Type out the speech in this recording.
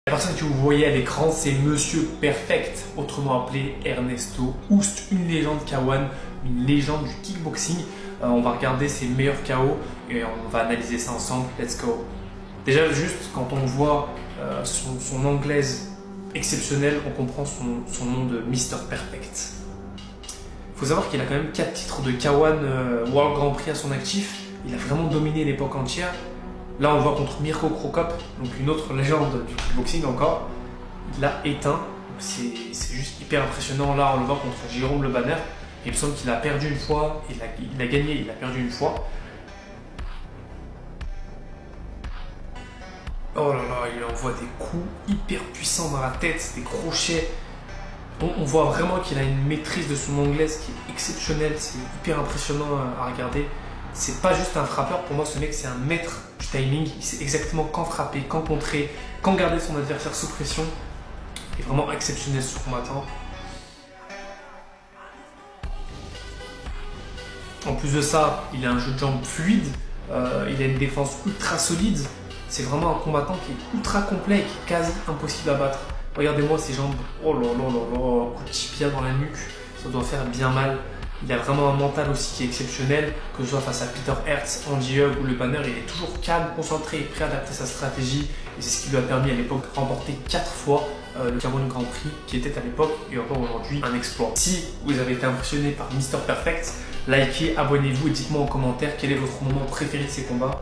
La personne que vous voyez à l'écran, c'est Monsieur Perfect, autrement appelé Ernesto Hoost, une légende K1, une légende du kickboxing. On va regarder ses meilleurs KO et on va analyser ça ensemble. Let's go. Déjà, juste quand on voit son anglaise exceptionnelle, on comprend son nom de Mr. Perfect. Il faut savoir qu'il a quand même 4 titres de K1 World Grand Prix à son actif. Il a vraiment dominé l'époque entière. Là, on le voit contre Mirko Cro Cop, donc une autre légende du kickboxing encore. Il l'a éteint, c'est juste hyper impressionnant. Là, on le voit contre Jérôme Le Banner. Il me semble qu'il a perdu une fois, il a gagné, il a perdu une fois. Oh là là, il envoie des coups hyper puissants dans la tête, des crochets. On voit vraiment qu'il a une maîtrise de son anglaise qui est exceptionnelle, c'est hyper impressionnant à regarder. C'est pas juste un frappeur, pour moi ce mec c'est un maître du timing, il sait exactement quand frapper, quand contrer, quand garder son adversaire sous pression. Il est vraiment exceptionnel ce combattant. En plus de ça, il a un jeu de jambes fluide, il a une défense ultra solide. C'est vraiment un combattant qui est ultra complet et qui est quasi impossible à battre. Regardez-moi ses jambes, oh là là là là, coup de tibia dans la nuque, ça doit faire bien mal. Il a vraiment un mental aussi qui est exceptionnel, que ce soit face à Peter Hertz, Andy Hug ou Le Banner, il est toujours calme, concentré et prêt à adapter sa stratégie. Et c'est ce qui lui a permis à l'époque de remporter 4 fois le K1 Grand Prix, qui était à l'époque et encore aujourd'hui un exploit. Si vous avez été impressionné par Mr. Perfect, likez, abonnez-vous et dites-moi en commentaire quel est votre moment préféré de ces combats.